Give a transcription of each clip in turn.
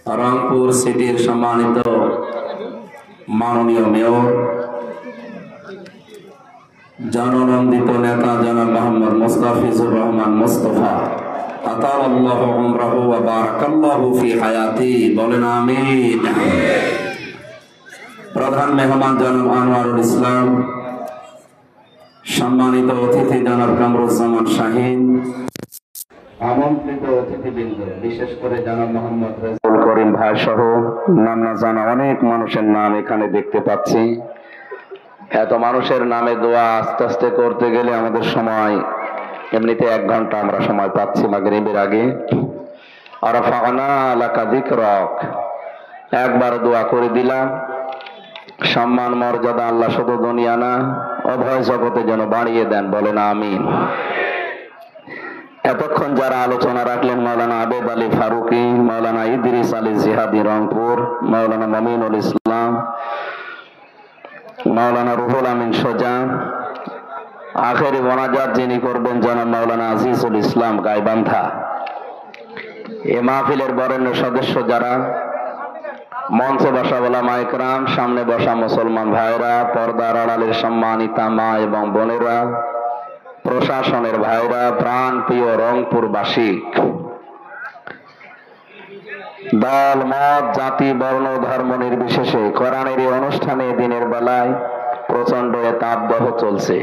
রংপুর সিটির সম্মানিত মাননীয় মেয়র, জননন্দিত নেতা জনাব মোহাম্মদ মুস্তাফিজুর রহমান মুস্তফা, আতালাল্লাহু উমরাহু ওয়া বারাকাল্লাহু ফি হায়াতি, বলেন আমিন। প্রধান মেহমান জনাব আনোয়ারুল ইসলাম, সম্মানিত অতিথি জনাব কামরুজ্জামান শাহীন, আমন্ত্রিত অতিথিবৃন্দ, বিশেষ করে জনাব মোহাম্মদ রেজাউল করিম ভাই সহ নাম না জানা অনেক মানুষের নাম এখানে দেখতে পাচ্ছি। এত মানুষের নামে দোয়া আস্তে আস্তে করতে গেলে আমাদের সময়, এমনিতে 1 ঘন্টা আমরা সময় পাচ্ছি মাগরিবের আগে। আরাফানা লাকা যিকরাক, একবার দোয়া করে দিলাম। সম্মান মর্যাদা আল্লাহ শুধু দুনিয়া না, অভয় জগতে যেন বাড়িয়ে দেন, বলেন আমিন। এতক্ষণ যারা আলোচনা রাখলেন, মাওলানা আবেদ আলী ফারুকি, মাওলানা ইদ্রিস আলী জিহাদি রংপুর, মাওলানা মমিনুল ইসলাম, মাওলানা রুহুল আমিন সোজা, আখেরি মোনাজাত যিনি করবেন জনাব মাওলানা আজিজুল ইসলাম গাইবান্ধা। এ মাহফিলের বরেণ্য সদস্য যারা, মঞ্চে বসা ওলামা ইকরাম, সামনে বসা মুসলমান ভাইরা, পর্দার আড়ালের সম্মানিতা মা এবং বোনেরা, প্রশাসনের ভাইরা, প্রাণ প্রিয় রংপুরবাসী, দল মত জাতি বর্ণ ধর্ম নির্বিশেষে কোরআনের এই অনুষ্ঠানে দিনের বেলায় প্রচন্ড তাপদাহ চলছে।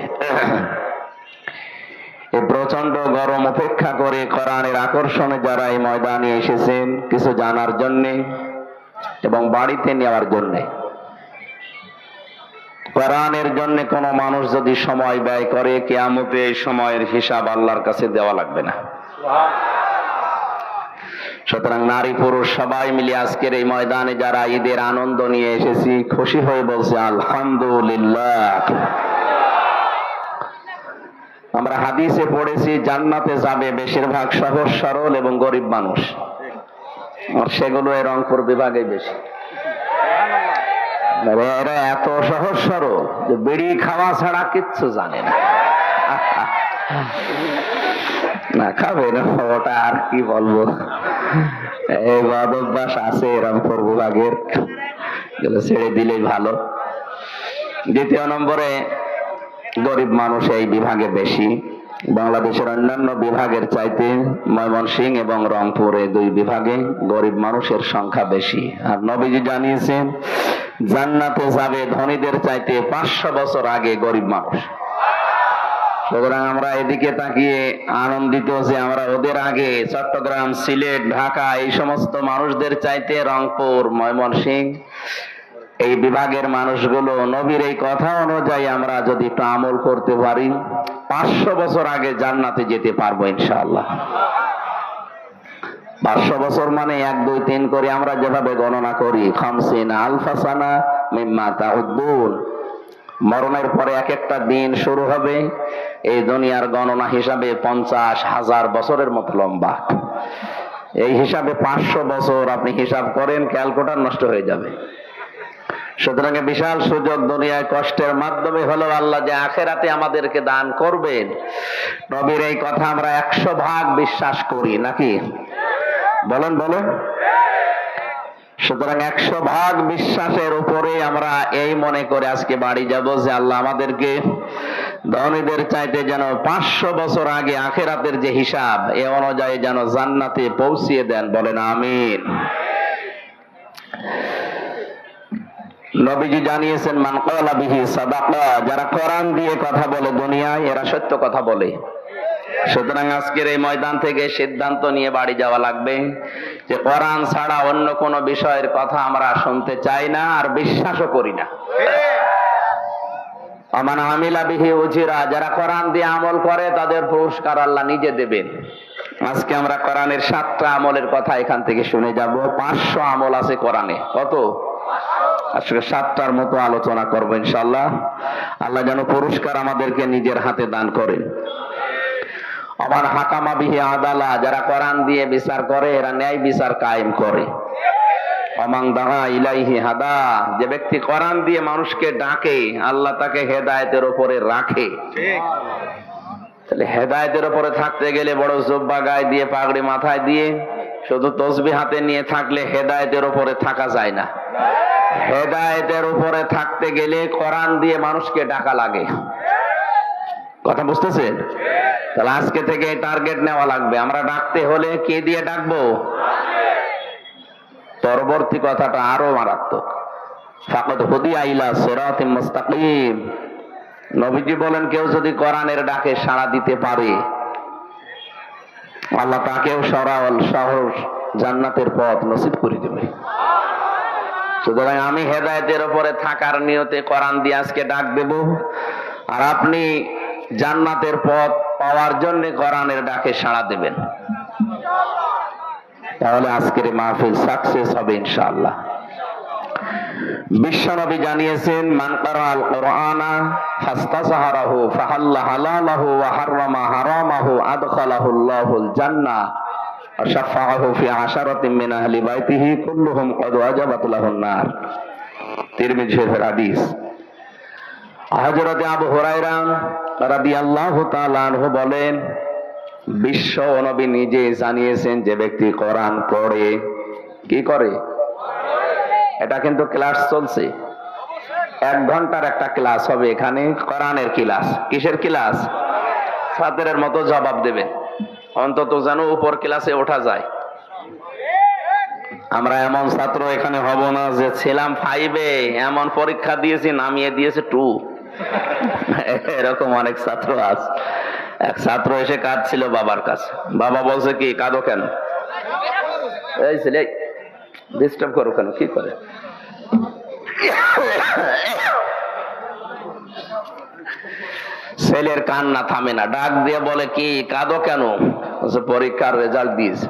এই প্রচন্ড গরম উপেক্ষা করে কোরআনের আকর্ষণে যারা এই ময়দানে এসেছেন কিছু জানার জন্যে এবং বাড়িতে নেওয়ার জন্যে, কোরআনের জন্য কোন মানুষ যদি সময় ব্যয় করে, কিয়ামতে এই সময়ের হিসাব আল্লাহর কাছে দেওয়া লাগবে না। সুতরাং নারী পুরুষ সবাই মিলে আজকের এই ময়দানে যারা ঈদের আনন্দ নিয়ে এসেছি, খুশি হয়ে বলছে আলহামদুলিল্লাহ। আমরা হাদিসে পড়েছি জান্নাতে যাবে বেশিরভাগ সহজ সরল এবং গরিব মানুষ, আর সেগুলো এই রংপুর বিভাগে বেশি। এরা এত সহজ সরল যে বিড়ি খাওয়া ছাড়া কিচ্ছু জানে না। না খাবে না, ওটা আর কি বলবো, এই বদভ্যাস আছে রংপুর বিভাগের, ছেড়ে দিলেই ভালো। দ্বিতীয় নম্বরে গরিব মানুষ এই বিভাগে বেশি। বাংলাদেশের অন্যান্য বিভাগের চাইতে ময়মনসিংহ এবং রংপুর এই 2 বিভাগে গরিব মানুষের সংখ্যা বেশি। আর নবীজি জানিয়েছেন জান্নাতে যাবে ধনীদের চাইতে 500 বছর আগে গরিব মানুষ। সুতরাং আমরা এদিকে তাকিয়ে আনন্দিত যে আমরা ওদের আগে চট্টগ্রাম, সিলেট, ঢাকা এই সমস্ত মানুষদের চাইতে রংপুর, ময়মনসিংহ এই বিভাগের মানুষগুলো নবীর এই কথা অনুযায়ী আমরা যদি একটু আমল করতে পারি, 500 বছর আগে জান্নাতে যেতে পারবো ইনশাআল্লাহ। 500 বছর মানে 1, 2, 3 করে আমরা যেভাবে গণনা করি, 50 আলফা সানা মিম্মা তাউদ্দুন, মরণের পরে এক একটা দিন শুরু হবে এই দুনিয়ার গণনা হিসাবে 50,000 বছরের মতো লম্বা। এই হিসাবে 500 বছর আপনি হিসাব করেন, ক্যালকুলেটর নষ্ট হয়ে যাবে। সুতরাং বিশাল সুযোগ, দুনিয়ায় কষ্টের মাধ্যমে হলেও আল্লাহ যে আখেরাতে আমাদেরকে দান করবেন, নবীর এই কথা আমরা 100 ভাগ বিশ্বাস করি, নাকি বলেন বলেন? সুতরাং 100 ভাগ বিশ্বাসের উপরে আমরা এই মনে করে আজকে বাড়ি যাব যে আল্লাহ আমাদেরকে ধনীদের চাইতে যেন 500 বছর আগে আখেরাতের যে হিসাব এ অনুযায়ী যেন জান্নাতে পৌঁছিয়ে দেন, বলেন আমিন। নবীজি জানিয়েছেন মান ক্বালা বিহি সাদাকা, যারা কোরআন দিয়ে কথা বলে দুনিয়ায় এরা সত্য কথা বলে। সুতরাং আজকের এই ময়দান থেকে সিদ্ধান্ত নিয়ে বাড়ি যাওয়া লাগবে যে কোরআন ছাড়া অন্য কোন বিষয়ের কথা আমরা শুনতে চাই না, আর বিশ্বাসও করি না। আমান আমিলা বিহি উজিরা, যারা কোরআন দিয়ে আমল করে তাদের পুরস্কার আল্লাহ নিজে দেবেন। আজকে আমরা কোরআনের 7টা আমলের কথা এখান থেকে শুনে যাব। 500 আমল আছে কোরআনে। কত? আজকে 7টার মতো আলোচনা করবো ইনশাআল্লাহ। আল্লাহ যেন পুরস্কার আমাদেরকে নিজের হাতে দান করেন। আবার হাকামা বিহি আদালা, যারা কোরআন দিয়ে বিচার করে এরা ন্যায় বিচার কায়েম করে। অমাং দাহা ইলাইহি হাদা, যে ব্যক্তি কোরআন দিয়ে মানুষকে ডাকে আল্লাহ তাকে হেদায়েতের উপরে রাখে। তাহলে হেদায়েতের উপরে থাকতে গেলে বড় জুব্বা গায়ে দিয়ে, পাগড়ি মাথায় দিয়ে শুধু তসবিহ হাতে নিয়ে থাকলে হেদায়েতের উপরে থাকা যায় না। হেদায়েতের উপরে থাকতে গেলে কোরআন দিয়ে মানুষকে ডাকা লাগে। কথা বুঝতেছেন? তাহলে আজকে থেকে টার্গেট নেওয়া লাগবে। আমরা ডাকতে হলে কে দিয়ে ডাকবো? পরবর্তী কথাটা আরো মারাত্মক। ফাকাদ হুদিয়া ইলা সিরাতিম মুস্তাকিম। নবীজি বলেন, কেউ যদি কোরআনের ডাকে সাড়া দিতে পারে, আল্লাহ তাকেও সহজ জান্নাতের পথ নসিব করে দেবে। সুতরাং আমি হেদায়েতের উপরে থাকার নিয়তে কোরআন দিয়ে আজকে ডাক দেব, আর আপনি জান্নাতের পথ পাওয়ার জন্য কোরআনের ডাকে সাড়া দেবেন। তাহলে আজকের মাহফিল সাকসেস হবে ইনশাআল্লাহ। বিশ্বনবী জানিয়েছেন, মান কারাআল কুরআনা ফাস্তাযহারাহু ফাহাল্লা হালালাহু ওয়া হাররামা হারামাহু আদখালাহুল্লাহুল জান্নাহ ওয়া শাফাআহু ফি আশারাতিন মিন আহলি বাইতিহি কুল্লুহুম ক্বাদ ওয়াজাবাত লাহুন নার। তিরমিজি শরীফের হাদিস। হযরত আবু হুরায়রা রাদিয়াল্লাহু তাআলা আনহু বলেন, বিশ্ব নবী নিজে জানিয়েছেন, যে ব্যক্তি কোরআন পড়ে, কি করে? এটা কিন্তু ক্লাস চলছে, 1 ঘন্টার একটা ক্লাস হবে এখানে, কোরআনের ক্লাস। কিসের ক্লাস? ছাত্রের মতো জবাব দেবে, অন্তত যেন উপর ক্লাসে ওঠা যায়। আমরা এমন ছাত্র এখানে হব না যে ছিলাম 5-এ, এমন পরীক্ষা দিয়েছি নামিয়ে দিয়েছে 2। এরকম অনেক ছাত্র আছে। এক ছাত্র এসে কাঁদছিল বাবার কাছে। বাবা বলছে, কি কাঁদো কেন? এই ছেলে ডিস্টার্ব করো কেন? কি করে? ছেলের কান্না থামে না, ডাক দিয়ে বলে, কি কাঁদো কেন? পরীক্ষার রেজাল্ট দিয়েছে।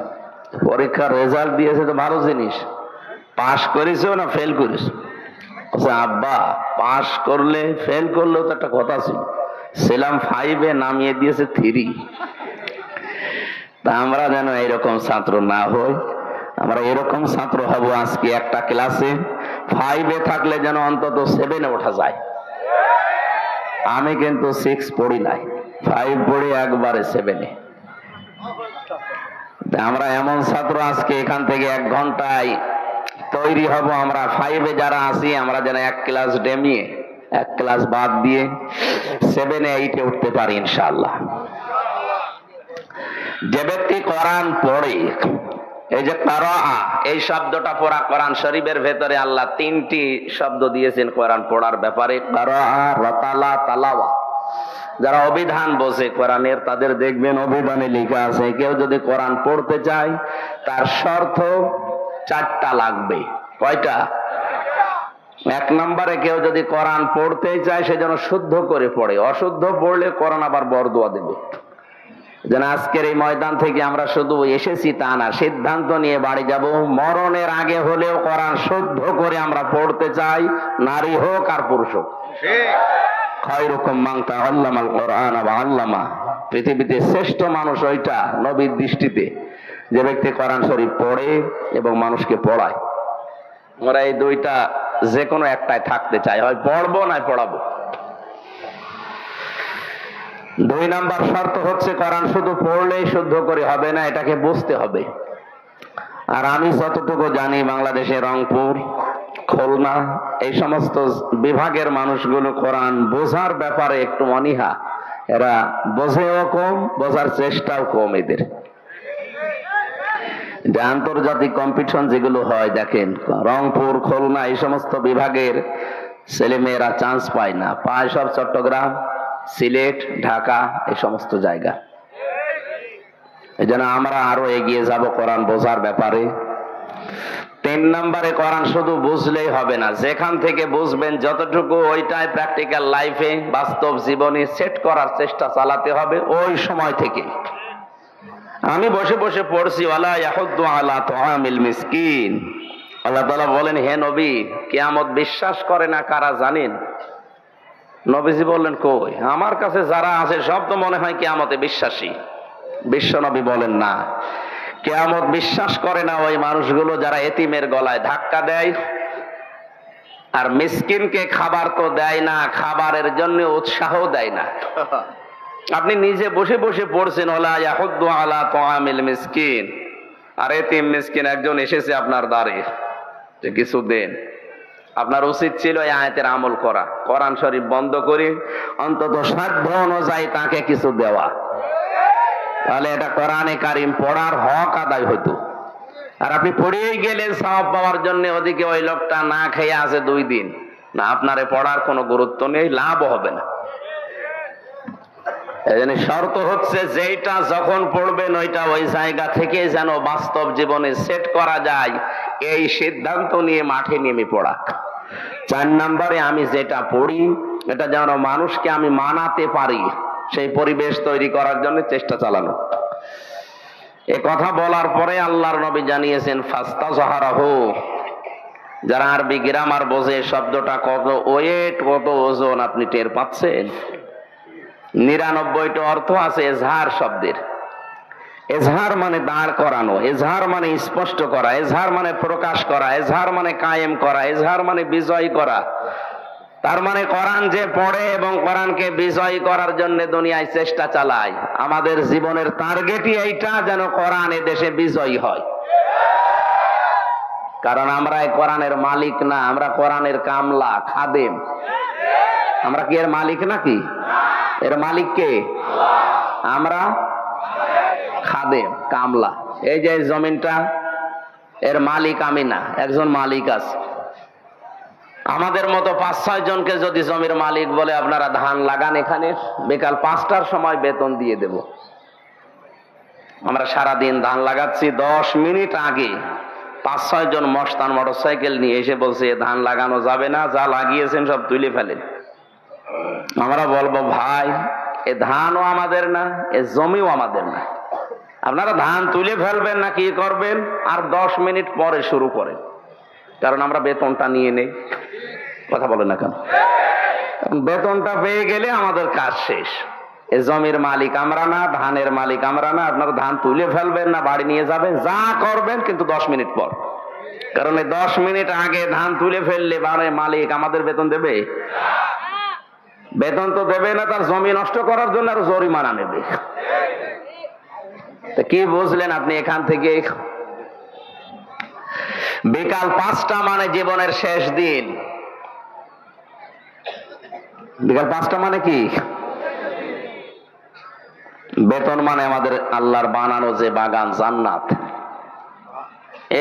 পরীক্ষার রেজাল্ট দিয়েছে তো ভালো জিনিস, পাশ করেছো না ফেল করেছো? আব্বা, পাশ করলে ফেল করলেও তো একটা কথা ছিল, ছিলাম 5-এ নামিয়ে দিয়েছে 3। তা আমরা যেন এরকম ছাত্র না হই। আমরা এরকম ছাত্র হব, আজকে একটা ক্লাসে 5-এ থাকলে যেন অন্তত 7-এ ওঠা যায়। আমি কিন্তু 6 পড়ি নাই, 5 পড়ি একবারে 7-এ। আমরা এমন ছাত্র আজকে এখান থেকে 1 ঘন্টায় তৈরি হব। আমরা 5-এ যারা আছি, আমরা যেন 1 ক্লাস ডেমিয়ে, 1 ক্লাস বাদ দিয়ে 7-এ 8-এ উঠতে পারি ইনশাআল্লাহ। যে ব্যক্তি কোরআন পড়ে, এই যে কারাআ, এই শব্দটা পড়া, কোরআন শরীফের ভেতরে আল্লাহ 3টি শব্দ দিয়েছেন কোরআন পড়ার ব্যাপারে, কারাআ, রাতালা, তালাওয়া। যারা অভিধান বোঝে কোরআনের, তাদের দেখবেন অভিধানে লেখা আছে, কেউ যদি কোরআন পড়তে চায় তার শর্ত 4টা লাগবে। কয়টা? 1 নম্বরে, কেউ যদি কোরআন পড়তে চায় সে যেন শুদ্ধ করে পড়ে। অশুদ্ধ পড়লে কোরআন আবার বরদোয়া দেবে। যেন আজকের এই ময়দান থেকে আমরা শুধু এসেছি তা না, সিদ্ধান্ত নিয়ে বাড়ি যাব, মরণের আগে হলেও কোরআন শুদ্ধ করে আমরা পড়তে চাই, নারী হোক আর পুরুষ হোক। খায়রুকুম মান তাআল্লামাল কুরআন ওয়া আল্লামা। পৃথিবীতে শ্রেষ্ঠ মানুষ ওইটা নবীর দৃষ্টিতে, যে ব্যক্তি কোরআন শরীফ পড়ে এবং মানুষকে পড়ায়। আমরা এই 2টা যে কোনো একটাই থাকতে চাই, হয় পড়বো না পড়াবো। 2 নাম্বার শর্ত হচ্ছে, কোরআন শুধু পড়লেই শুদ্ধ করে হবে না, এটাকে বুঝতে হবে। আর আমি যতটুকু জানি, বাংলাদেশে রংপুর, খুলনা, এই সমস্ত বিভাগের মানুষগুলো কোরআন বোঝার ব্যাপারে একটু অনীহা। এরা বোঝেও কম, বোঝার চেষ্টাও কম এদের। যে আন্তর্জাতিক কম্পিটিশন যেগুলো হয়, দেখেন রংপুর, খুলনা, এই সমস্ত বিভাগের ছেলে মেয়েরা চান্স পায় না, পায় সব চট্টগ্রাম, সিলেট, ঢাকা, এই সমস্ত জায়গা। এই জন্য আমরা আরো এগিয়ে যাব কোরআন বোঝার ব্যাপারে। 3 নম্বরে, কোরআন শুধু বুঝলেই হবে না, যেখান থেকে বুঝবেন যতটুকু ওইটাই প্র্যাকটিক্যাল লাইফে, বাস্তব জীবনে সেট করার চেষ্টা চালাতে হবে ওই সময় থেকে। আমি বসে বসে পড়ছি, ওয়ালা ইয়াহুদ্দু আলা তুআমিল মিসকিন। আল্লাহ তাআলা বলেন, হে নবী, কিয়ামত বিশ্বাস করে না কারা জানেন? নবীজি বললেন, কই, আমার কাছে যারা আছে সব তো মনে হয় কিয়ামতে বিশ্বাসী। বিশ্ব নবী বলেন, না, কিয়ামত বিশ্বাস করে না ওই মানুষগুলো যারা এতিমের গলায় ধাক্কা দেয়, আর মিসকিনকে খাবার তো দেয় না, খাবারের জন্য উৎসাহ দেয় না। আপনি নিজে বসে বসে পড়ছেন, ওয়ালা ইয়াহুদ্দু আলা তুআমিল মিসকিন। আর এতিম মিসকিন একজন এসেছে আপনার দ্বারে, যে কিছু দেন, আপনার উচিত ছিল এই আয়াতের আমল করা, কোরআন শরীফ বন্ধ করে অন্তত সাধ্য অনুযায়ী তাকে কিছু দেওয়া, তাহলে এটা কোরআনে কারিম পড়ার হক আদায় হতো। আর আপনি পড়েই গেলেন সওয়াব পাওয়ার জন্য, ওদিকে ওই লোকটা না খেয়ে আছে 2 দিন, না আপনারে পড়ার কোনো গুরুত্ব নেই, লাভ হবে না। এজন্য শর্ত হচ্ছে যেটা যখন পড়বেন ওইটা ওই জায়গা থেকে যেন বাস্তব জীবনে সেট করা যায়, এই সিদ্ধান্ত নিয়ে মাঠে নেমে পড়া। 4 নম্বরে আমি যেটা পড়ি এটা যেন মানুষকে আমি মানাতে পারি, সেই পরিবেশ তৈরি করার জন্য চেষ্টা চালানো। এ কথা বলার পরে আল্লাহর নবী জানিয়েছেন ফাস্তাযহারাহু, যারা আরবি গ্রামার বোঝে শব্দটা কত ওয়েট, কত ওজন আপনি টের পাচ্ছেন? 99টা অর্থ আছে এজহার শব্দের। এজহার মানে দাঁড় করানো, এজহার মানে স্পষ্ট করা, এজহার মানে প্রকাশ করা, এজহার মানে কায়েম করা, এজহার মানে বিজয় করা। তার মানে কোরআন যে পড়ে এবং কোরআনকে বিজয় করার জন্য দুনিয়ায় চেষ্টা চালায়, আমাদের জীবনের টার্গেটই এইটা, যেন কোরআন এ দেশে বিজয়ী হয়। কারণ আমরা এই কোরআনের মালিক না, আমরা কোরআনের কামলা, খাদেম। আমরা কি এর মালিক নাকি? এর মালিক কে? আমরা খাদেম, কামলা। এই যে জমিনটা, এর মালিক আমি না, একজন মালিক আছে। আমাদের মতো 5-6 জনকে যদি জমির মালিক বলে আপনারা ধান লাগান, এখানে বিকাল 5টার সময় বেতন দিয়ে দেব। আমরা সারাদিন ধান লাগাচ্ছি, 10 মিনিট আগে 5-6 জন মস্তান মোটরসাইকেল নিয়ে এসে বলছে ধান লাগানো যাবে না, যা লাগিয়েছেন সব তুলে ফেলেন। আমরা বলবো ভাই এ ধানও আমাদের না, এ জমিও আমাদের না, আপনারা ধান তুলে ফেলবেন না কি করবেন, আর 10 মিনিট পরে শুরু করেন, কারণ আমরা বেতনটা নিয়ে নেই। কথা বলেন না কেন? বেতনটা পেয়ে গেলে আমাদের কাজ শেষ। এ জমির মালিক আমরা না, ধানের মালিক আমরা না, আপনারা ধান তুলে ফেলবেন না বাড়ি নিয়ে যাবেন, যা করবেন কিন্তু 10 মিনিট পর। কারণ এই 10 মিনিট আগে ধান তুলে ফেললে বাড়ির মালিক আমাদের বেতন দেবে? বেতন তো দেবে না, তার জমি নষ্ট করার জন্য আরো জরিমানা নেবে। কি বুঝলেন আপনি এখান থেকে? বিকাল 5টা মানে জীবনের শেষ দিন। বিকাল 5টা মানে কি? বেতন মানে আমাদের আল্লাহর বানানো যে বাগান, জান্নাত।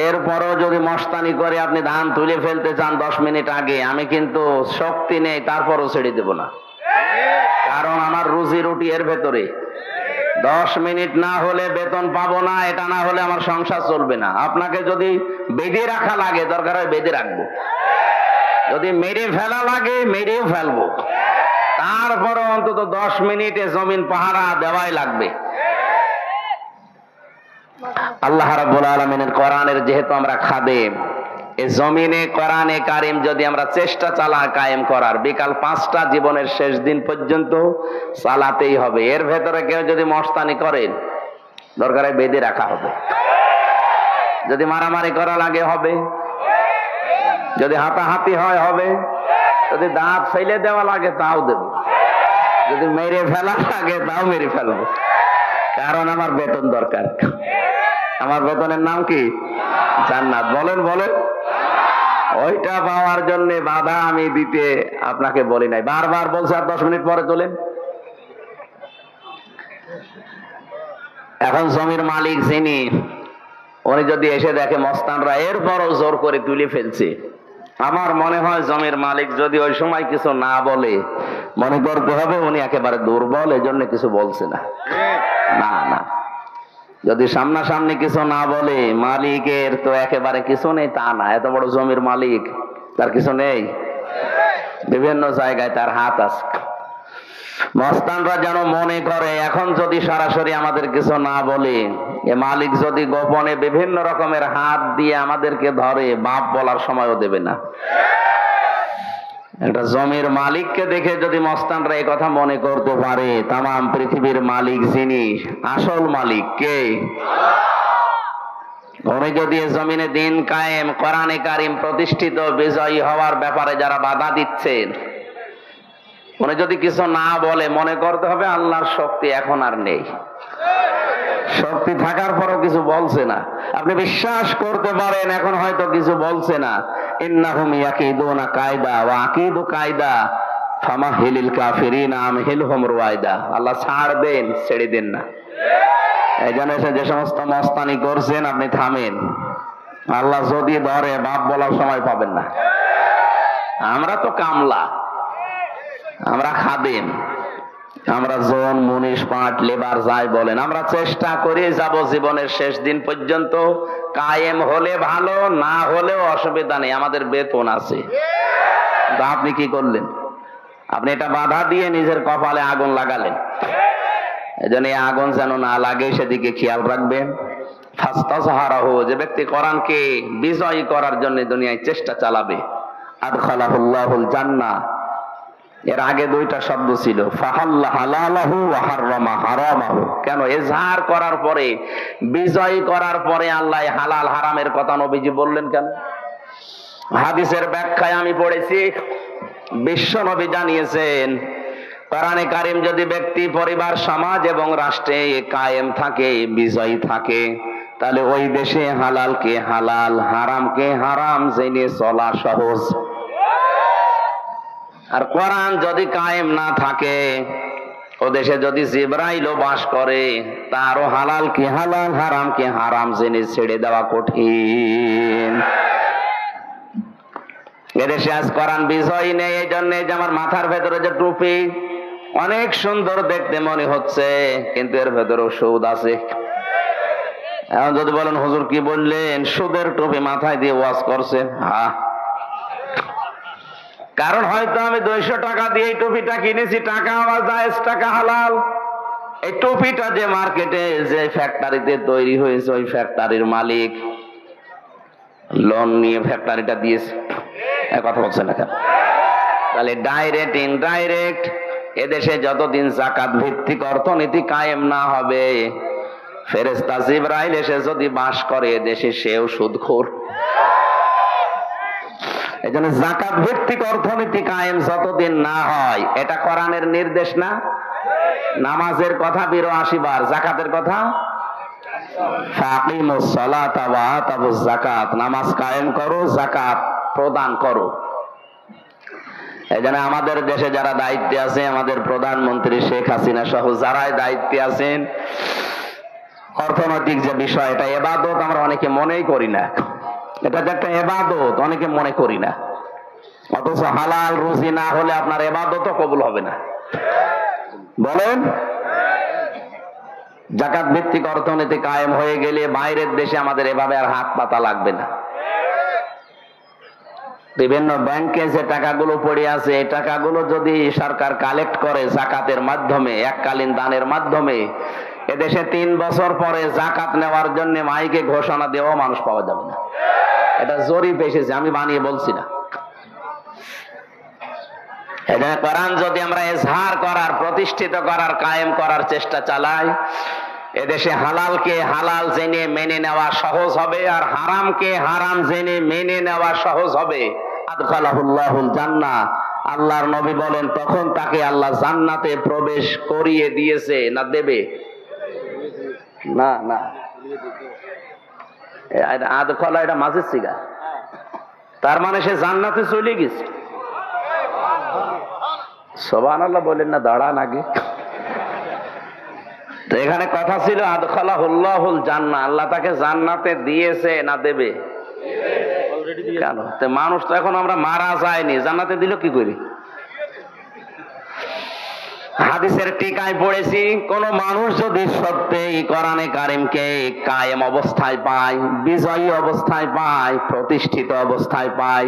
এরপরও যদি মস্তানি করে আপনি ধান তুলে ফেলতে চান 10 মিনিট আগে, আমি কিন্তু শক্তি নেই, তারপরও ছেড়ে দেব না, কারণ আমার রুজি রুটি এর ভেতরে। 10 মিনিট না হলে বেতন পাবো না, এটা না হলে আমার সংসার চলবে না। আপনাকে যদি বেঁধে রাখা লাগে, দরকার হয় বেঁধে রাখবো, যদি মেরে ফেলা লাগে মেরেও ফেলবো, তারপরে অন্তত 10 মিনিটে জমিন পাহারা দেওয়াই লাগবে। আল্লাহ রাব্বুল আলামিনের কোরআনের যেহেতু আমরা খাদেম, এই জমিনে কোরআনে কারিম যদি আমরা চেষ্টা চালা কায়েম করার, বিকাল 5টা জীবনের শেষ দিন পর্যন্ত চালাতেই হবে। এর ভেতরে কেউ যদি মস্তানি করেন, দরকারে বেঁধে রাখা হবে। যদি মারামারি করা লাগে হবে, যদি হাতাহাতি হয় হবে, যদি দাঁত ফেলে দেওয়া লাগে তাও দেব, যদি মেরে ফেলা লাগে তাও মেরে ফেলবো, কারণ আমার বেতন দরকার। আমার বেতনের নাম কি? জান্নাত। বলেন বলেন। ওইটা পাওয়ার জন্য বাধা আমি দিতে আপনাকে বলি নাই, বারবার বলছে আর 10 মিনিট পরে তোলেন। এখন জমির মালিক যিনি, উনি যদি এসে দেখে মস্তানরা এরপরও জোর করে তুলে ফেলছে, আমার মনে হয় জমির মালিক যদি ওই সময় কিছু না বলে, মনে করতে হবে উনি একেবারে দুর্বল, এজন্য কিছু বলছে না। না না, যদি সামনাসামনি কিছু না বলে, মালিকের তো একেবারে কিছু নেই তা না, এত বড় জমির মালিক, তার কিছু নেই, বিভিন্ন জায়গায় তার হাত আছে। মস্তানরা যেন মনে করে এখন যদি সরাসরি আমাদের কিছু না বলে, এ মালিক যদি গোপনে বিভিন্ন রকমের হাত দিয়ে আমাদেরকে ধরে, বাপ বলার সময়ও দেবে না। একটা জমির মালিককে দেখে যদি মস্তানরা এই কথা মনে করতে পারে, তামাম পৃথিবীর মালিক যিনি, আসল মালিক কে? উনি যদি জমিনে দিন কায়েম, কোরআনে কারিম প্রতিষ্ঠিত, বিজয়ী হওয়ার ব্যাপারে যারা বাধা দিচ্ছেন, উনি যদি কিছু না বলে, মনে করতে হবে আল্লাহর শক্তি এখন আর নেই। শক্তি থাকার পরও কিছু বলছে না। আপনি বিশ্বাস করতে পারেন এখন হয়তো কিছু বলছে না। ইন্নাহুম ইয়াকিদুনা কায়দা ওয়া আকিদু কায়দা ফামাহিলিল কাফিরিনা আমহিলহুম রুয়াইদা। আল্লাহ ছাড় দেন, ছেড়ে দেন না। এই জন্য যে সমস্ত মস্তানি করছেন আপনি থামেন। আল্লাহ যদি ধরে বাপ বলার সময় পাবেন না। আমরা তো কামলা, আমরা খাদেম, আমরা জন মুনিশ পাট লেবার যাই বলেন, আমরা চেষ্টা করে যাব জীবনের শেষ দিন পর্যন্ত। কায়েম হলে ভালো, না হলেও অসুবিধা নেই, আমাদের বেতন আছে। আপনি কি করলেন? আপনি এটা বাধা দিয়ে নিজের কপালে আগুন লাগালেন। এই জন্য আগুন যেন না লাগে সেদিকে খেয়াল রাখবেন। ফাস্তাজহারাহু, যে ব্যক্তি কোরআনকে বিজয়ী করার জন্য দুনিয়ায় চেষ্টা চালাবে, আদখালাহুল্লাহুল জান্নাহ। এর আগে দুইটা শব্দ ছিল, ফাহাল্লা হালালাহু ওয়া হাররামা হারামাহু। কেন? ইজহার করার পরে, বিজয়ী করার পরে আল্লাহ হালাল হারামের কথা নবীজি বললেন কেন? হাদিসের ব্যাখ্যায় আমি পড়েছি, বিশ্ব নবী জানিয়েছেন, কোরআনে কারিম যদি ব্যক্তি, পরিবার, সমাজ এবং রাষ্ট্রে কায়েম থাকে, বিজয়ী থাকে, তাহলে ওই দেশে হালালকে হালাল, হারামকে হারাম জেনে চলা সহজ। আর কোরআন যদি কায়েম না থাকে, ও দেশে যদি জিবরাইলও বাস করে, তারও হালালকে হালাল, হারামকে হারাম জেনে ছেড়ে দেওয়া কঠিন। এদেশে আজ কোরআন বিজয়ী নেই। এই জন্য যে আমার মাথার ভেতরে যে টুপি, অনেক সুন্দর দেখতে মনে হচ্ছে, কিন্তু এর ভেতরেও সুদ আছে। এখন যদি বলেন হুজুর কি বললেন, সুদের টুপি মাথায় দিয়ে ওয়াজ করছেন? হ্যাঁ, কারণ হয়তো আমি 200 টাকা দিয়ে এই টুপিটা কিনেছি, টাকা আমার জায়েজ, টাকা হালাল। এই টুপিটা যে মার্কেটে, যে ফ্যাক্টরিতে তৈরি হয়েছে, ওই ফ্যাক্টরির মালিক লোন নিয়ে ফ্যাক্টরিটা দিয়েছে। কথা বলছে না কেন? তাহলে ডাইরেক্ট ইনডাইরেক্ট এদেশে যতদিন যাকাত ভিত্তিক অর্থনীতি কায়েম না হবে, ফেরেশতা জিবরাইল এসে যদি বাস করে এদেশে, সেও সুদখোর। এই জন্য যাকাত ভিত্তিক অর্থনীতি কায়েম যতদিন না হয়, এটা কোরআনের নির্দেশ না? নামাজের কথা 82 বার, যাকাতের কথা ফাকিমুস সালাতা ওয়া আতাবুজ যাকাত, নামাজ কায়েম করো, যাকাত প্রদান করো। এই জন্য আমাদের দেশে যারা দায়িত্বে আছে, আমাদের প্রধানমন্ত্রী শেখ হাসিনা সহ যারাই দায়িত্বে আছেন, অর্থনৈতিক যে বিষয়, এটা ইবাদত আমরা অনেকে মনেই করি না। এটা যে একটা ইবাদত অনেকে মনে করি না, অথচ হালাল রুজি না হলে আপনার ইবাদতও কবুল হবে না। বলেন, যাকাত ভিত্তিক অর্থনীতি কায়েম হয়ে গেলে বাইরের দেশে আমাদের এভাবে আর হাত পাতা লাগবে না। বিভিন্ন ব্যাংকে যে টাকাগুলো পড়ে আছে, এই টাকাগুলো যদি সরকার কালেক্ট করে যাকাতের মাধ্যমে, এককালীন দানের মাধ্যমে, এদেশে 3 বছর পরে যাকাত নেওয়ার জন্য মাইকে ঘোষণা দেওয়া মানুষ পাওয়া যাবে না। এটা জরিপ এসেছে, আমি বানিয়ে বলছি না। কোরআন যদি আমরা ইজহার করার, প্রতিষ্ঠিত করার, কায়েম করার চেষ্টা চালাই, এদেশে হালালকে হালাল জেনে মেনে নেওয়া সহজ হবে, আর হারামকে হারাম জেনে মেনে নেওয়া সহজ হবে। আদখালাহুল্লাহুল জান্নাহ, আল্লাহর নবী বলেন, তখন তাকে আল্লাহ জান্নাতে প্রবেশ করিয়ে দিয়েছে, না দেবে? না না, আদখালা এটা মাঝের সিগা, তার মানে সে জান্নাতে চলে গেছে। সুবহানাল্লাহ বলেন না, দাঁড়ান আগে। তো এখানে কথা ছিল আদখালাহুল্লাহুল জান্নাহ, আল্লাহ তাকে জান্নাতে দিয়েছে, না দেবে? কেন? তো মানুষ তো এখন আমরা মারা যায়নি, জান্নাতে দিল কি করি? হাদিসের টিকায় পড়েছি, কোন মানুষ যদি সত্যিই কোরআনে কারিমকে কায়েম অবস্থায় পায়, বিজয়ী অবস্থায় পায়, প্রতিষ্ঠিত অবস্থায় পায়,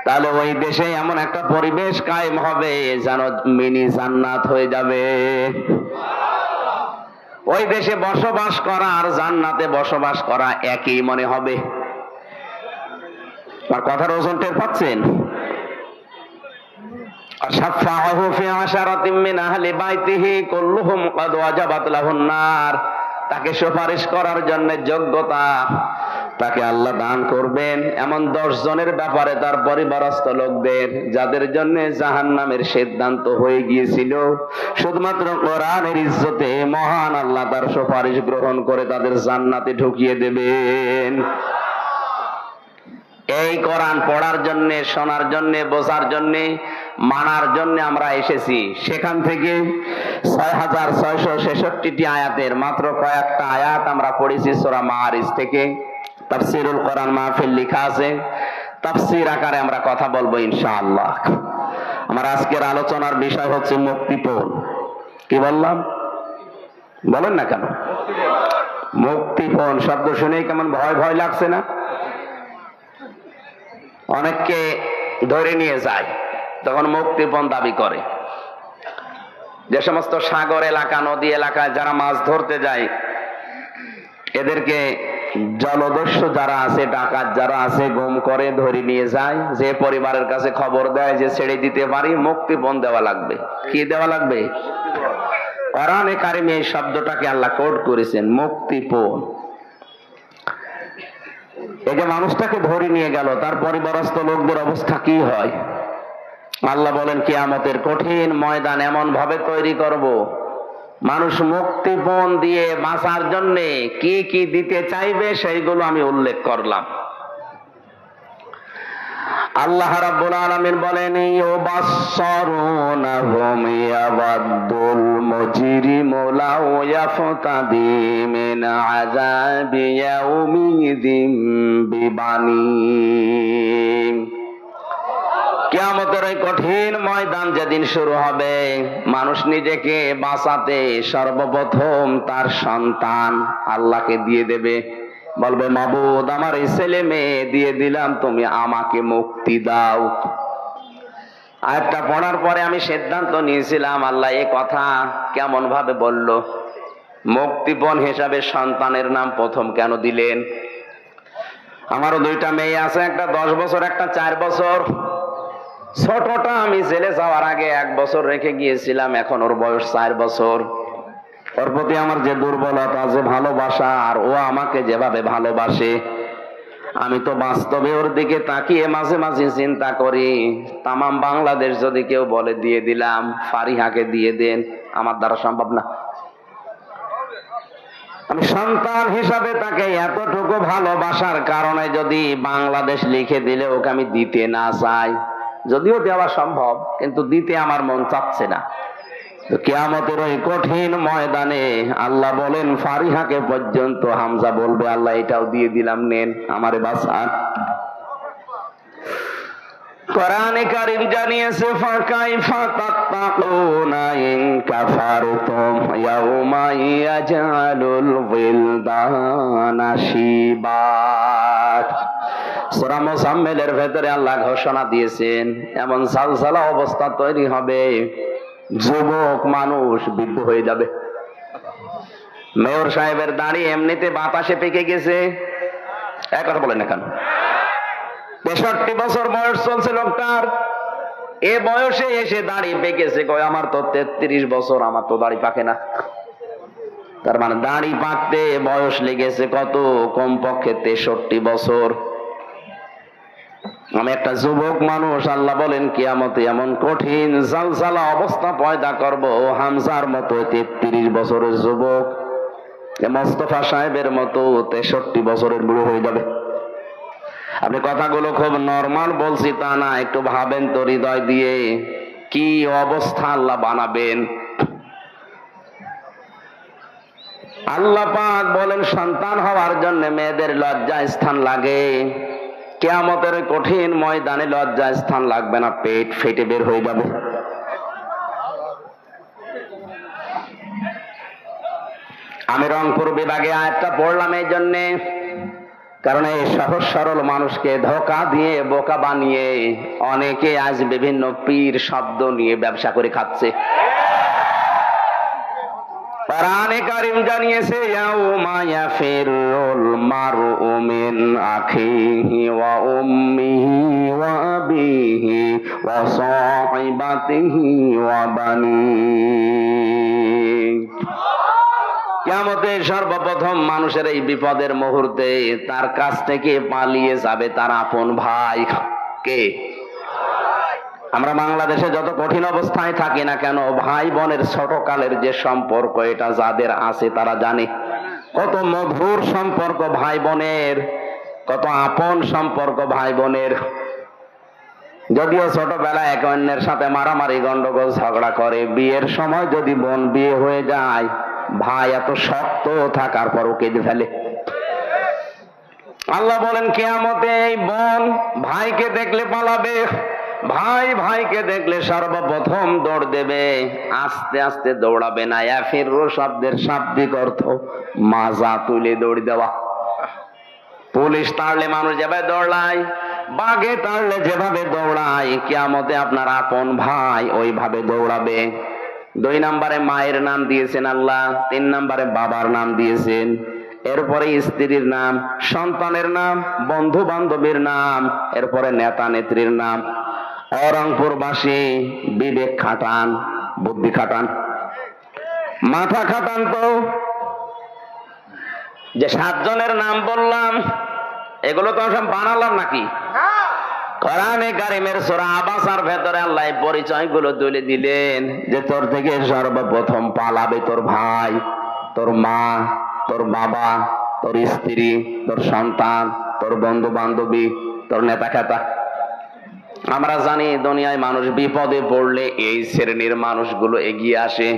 তাহলে ওই দেশে এমন একটা পরিবেশ কায়েম হবে যেন মিনি জান্নাত হয়ে যাবে। ওই দেশে বসবাস করা আর জান্নাতে বসবাস করা একই মনে হবে। আর কথার ওজন টের পাচ্ছেন? শাফাআহু ফি আশারাতিন মিন আহলি বাইতিহি কুল্লুহুম ক্বাদ ওয়াজাবাত লাহুন নার, তাকে সুপারিশ করার জন্য যোগ্যতা তাকে আল্লাহ দান করবেন এমন 10 জনের ব্যাপারে তার পরিবারস্থ লোকদের যাদের জন্য জাহান্নামের সিদ্ধান্ত হয়ে গিয়েছিল, শুধুমাত্র কোরআনের ইজ্জতে মহান আল্লাহ তার সুপারিশ গ্রহণ করে তাদের জান্নাতে ঢুকিয়ে দেবেন। এই কোরআন পড়ার জন্য, শোনার জন্য, বোঝার জন্য, মানার জন্য আমরা এসেছি। সেখান থেকে 6666টি আয়াতের মাত্র কয়েকটা আয়াত আমরা পড়েছি সূরা মাআরিজ থেকে। তাফসীরুল কোরআন মাহফিল লেখা আছে, তাফসীর আকারে আমরা কথা বলবো ইনশাআল্লাহ। আমার আজকের আলোচনার বিষয় হচ্ছে মুক্তিপণ। কি বললাম? বলেন না কেন? মুক্তিপণ শব্দ শুনেই কেমন ভয় ভয় লাগছে না? অনেককে ধরে নিয়ে যায়, তখন মুক্তিপণ দাবি করে। যে সমস্ত সাগর এলাকা, নদী এলাকায় যারা মাছ ধরতে যায়, এদেরকে জলদস্যু যারা আছে, ডাকাত যারা আছে, গুম করে ধরে নিয়ে যায়। যে পরিবারের কাছে খবর দেয় যে ছেড়ে দিতে পারি, মুক্তিপণ দেওয়া লাগবে। কি দেওয়া লাগবে? কোরআনে কারিমে এই শব্দটাকে আল্লাহ কোড করেছেন, মুক্তিপণ। এই যে মানুষটাকে ধরে নিয়ে গেল, তার পরিবারস্থ লোকদের অবস্থা কি হয়? আল্লাহ বলেন কিয়ামতের কঠিন ময়দান এমন ভাবে তৈরি করব, মানুষ মুক্তিপণ দিয়ে বাঁচার জন্য কি কি দিতে চাইবে সেইগুলো আমি উল্লেখ করলাম। আল্লাহ রাব্বুল আলামিন বলেন ইউবাসসারুনাহুম ইয়াবাদুল মুজরিমু লাউ ইয়াফতাদি মিন আযাবি ইয়াউমিদিন বিবানি। কিয়ামতের এই কঠিন ময়দান যেদিন শুরু হবে, মানুষ নিজেকে বাঁচাতে সর্বপ্রথম তার সন্তান আল্লাহকে দিয়ে দেবে। বলবে, মাবুদ আমার এই ছেলে মেয়ে দিয়ে দিলাম, তুমি আমাকে মুক্তি দাও। আয়াতটা পড়ার পরে আমি সিদ্ধান্ত নিয়েছিলাম, আল্লাহ এই কথা কেমন ভাবে বলল? মুক্তিপণ হিসাবে সন্তানের নাম প্রথম কেন দিলেন? আমারও 2টা মেয়ে আছে, একটা 10 বছর, একটা 4 বছর। ছোটটা আমি জেলে যাওয়ার আগে 1 বছর রেখে গিয়েছিলাম, এখন ওর বয়স 4 বছর। ওর প্রতি আমার যে দুর্বলতা, যে ভালোবাসা, আর ও আমাকে যেভাবে ভালোবাসে, আমি তো বাস্তবে ওর দিকে তাকিয়ে মাঝে মাঝে চিন্তা করি, তামাম বাংলাদেশ যদি কেউ বলে দিয়ে দিলাম, ফারিহাকে দিয়ে দেন, আমার দ্বারা সম্ভব না। আমি সন্তান হিসাবে তাকে এতটুকু ভালোবাসার কারণে যদি বাংলাদেশ লিখে দিলে ওকে আমি দিতে না চাই, যদিও দেওয়া সম্ভব, কিন্তু দিতে আমার মন চাচ্ছে না। কিয়ামতের ওই কঠিন ময়দানে আল্লাহ বলেন ফারিহাকে পর্যন্ত হামজা বলবে, আল্লাহ এটাও দিয়ে দিলাম, নেন, আমারে বাঁচান। কোরআনে কারীম জানিয়েছে, ফাকাইফা তাত্তাকুনা ইন কাফারতুম ইয়াউমা ইয়াজআলুল ওয়িলদানা শিবা। সূরা মুজাম্মিলের ভেতরে আল্লাহ ঘোষণা দিয়েছেন, এমন সালসালা অবস্থা তৈরি হবে, যুবক মানুষ বৃদ্ধ হয়ে যাবে। মেয়র সাহেবের দাড়ি এমনিতে বাতাসে পেকে গেছে, এক কথা বলেন না কেন? 63 বছর বয়স চলছে লোকটার, এ বয়সে এসে দাড়ি পেকেছে। কয় আমার তো 33 বছর, আমার তো দাড়ি পাকে না। তার মানে দাড়ি পাকতে বয়স লেগেছে কত? কমপক্ষে 63 বছর। আমি একটা যুবক মানুষ, আল্লাহ বলেন কিয়ামতে এমন কঠিন জালজালা অবস্থা পয়দা করব, হামজার মতো 33 বছরের যুবক, মোস্তফা সাহেবের মতো 63 বছরের বুড়ো হয়ে যাবে। আপনি কথাগুলো খুব নরমাল বলছি তা না, একটু ভাবেন তো হৃদয় দিয়ে, কি অবস্থা আল্লাহ বানাবেন। আল্লাহ পাক বলেন সন্তান হওয়ার জন্য মেয়েদের লজ্জা স্থান লাগে, কিয়ামতের কঠিন ময়দানে লজ্জা স্থান লাগবে না, পেট ফেটে বের হয়ে যাবে। আমি রংপুর বিভাগে আয়াতটা পড়লাম এই জন্যে, কারণ এই সহজ সরল মানুষকে ধোঁকা দিয়ে বোকা বানিয়ে অনেকে আজ বিভিন্ন পীর শব্দ নিয়ে ব্যবসা করে খাচ্ছে। কোরআনে কারীম জানিয়েছে, ইয়াউমা ইয়াফিরুল মারউ মিন আখিহি ওয়া উম্মিহি ওয়া আবিহি ওয়া সাহিবাতিহি ওয়া বানিহি। কিয়ামতে সর্বপ্রথম মানুষের এই বিপদের মুহূর্তে তার কাছ থেকে পালিয়ে যাবে তার আপন ভাই। কে? আমরা বাংলাদেশে যত কঠিন অবস্থায় থাকি না কেন, ভাই বোনের ছোটকালের যে সম্পর্ক, এটা যাদের আছে তারা জানে কত মধুর সম্পর্ক ভাই বোনের, কত আপন সম্পর্ক ভাই বোনের। যদিও ছোটবেলায় একে অন্যের সাথে মারামারি গন্ডগোল ঝগড়া করে, বিয়ের সময় যদি বোন বিয়ে হয়ে যায়, ভাই এত শক্ত থাকার পরও কেঁদে ফেলে। আল্লাহ বলেন কিয়ামতে এই বোন ভাইকে দেখলে পালাবে, ভাই ভাইকে দেখলে সর্বপ্রথম দৌড় দেবে, আস্তে আস্তে দৌড়াবে না। ইয়াফিরু শব্দের শাব্দিক অর্থ মাজা তুলে দৌড় দেওয়া। পুলিশ তাড়লে মানুষ যেভাবে দৌড়ায়, বাঘে তাড়লে যেভাবে দৌড়ায়, কিয়ামতে আপনার আপন ভাই ওইভাবে দৌড়াবে। 2 নম্বরে মায়ের নাম দিয়েছেন আল্লাহ, 3 নম্বরে বাবার নাম দিয়েছেন, এরপরে স্ত্রীর নাম, সন্তানের নাম, বন্ধু বান্ধবীর নাম, এরপরে নেতা নেত্রীর নাম। রংপুরবাসী বিবেক খাটান, বুদ্ধি খাটান, মাথা খাটান। তো যে 7 জনের নাম বললাম, এগুলো তো সব বানালাম নাকি? কোরআনে কারিমের সূরা আবাসার ভেতরে আল্লাহ পরিচয়গুলো তুলে দিলেন যে তোর থেকে সর্বপ্রথম পালাবে তোর ভাই, তোর মা, তোর বাবা, তোর স্ত্রী, তোর সন্তান, তোর বন্ধু বান্ধবী, তোর নেতা খেতা। আমরা জানি দুনিয়ায় মানুষ বিপদে পড়লে এই শ্রেণীর মানুষগুলো এগিয়ে আসে,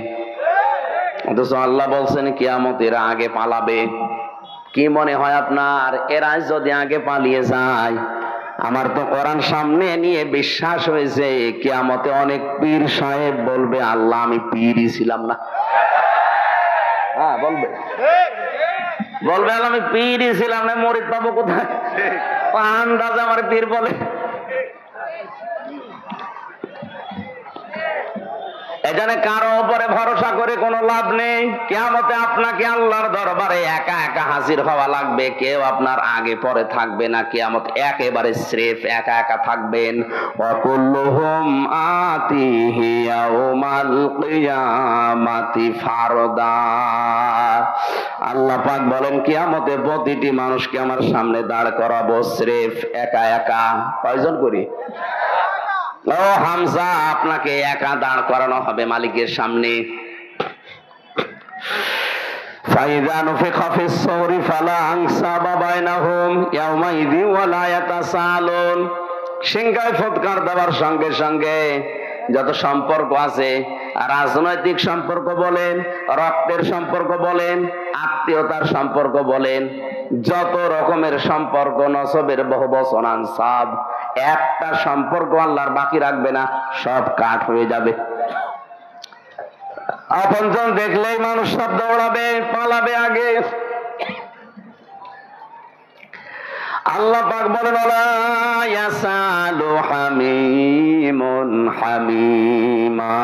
অথচ আল্লাহ বলছেন কিয়ামতের আগে পালাবে। কি মনে হয় আপনার, এরা যদি আগে পালিয়ে যায়? আমার তো কোরআন সামনে নিয়ে বিশ্বাস হয়েছে কিয়ামতে অনেক পীর সাহেব বলবে আল্লাহ আমি পীরই ছিলাম না। হ্যাঁ বলবে, বলবে আল্লাহ আমি পীরই ছিলাম না, মরিদ পাবো কোথায়? আন্দাজ আমার পীর বলে। এখানে কারো উপরে ভরসা করে কোনো লাভ নেই। কিয়ামতে আপনাকে আল্লাহর দরবারে একা একা হাজির হওয়া লাগবে, কেউ আপনার আগে পরে থাকবে না। কিয়ামত একেবারে স্রেফ একা একা থাকবেন। ওয়াকুল্লুহুম আতিহি ইয়াউমাল কিয়ামাতি ফারদা। আল্লাহ পাক বলেন কিয়ামতে প্রতিটি মানুষকে আমার সামনে দাঁড় করাবো স্রেফ একা একা। কয়জন করি? ও হামজা, আপনাকে একা দাঁড় করানো হবে মালিকের সামনে। ফাইযা নুফিখা ফিস-সূরি ফালা আনসাবা বাইনাহুম ইয়াওমাইযি ওয়া লা ইয়াতাসালুন। সিংহায় ফুৎকার দেওয়ার সঙ্গে সঙ্গে যত সম্পর্ক আছে, রাজনৈতিক সম্পর্ক বলেন, রক্তের সম্পর্ক বলেন, আত্মীয়তার সম্পর্ক বলেন, যত রকমের সম্পর্ক, নসবের বহুবচন আনসাব, একটা সম্পর্ক আল্লাহর বাকি রাখবে না, সব কাট হয়ে যাবে। আপনজন দেখলেই মানুষ সব দৌড়াবে, পালাবে আগে। আল্লাহ পাক বলেন ওয়ালা ইয়াসালু হামিমুন হামিমা।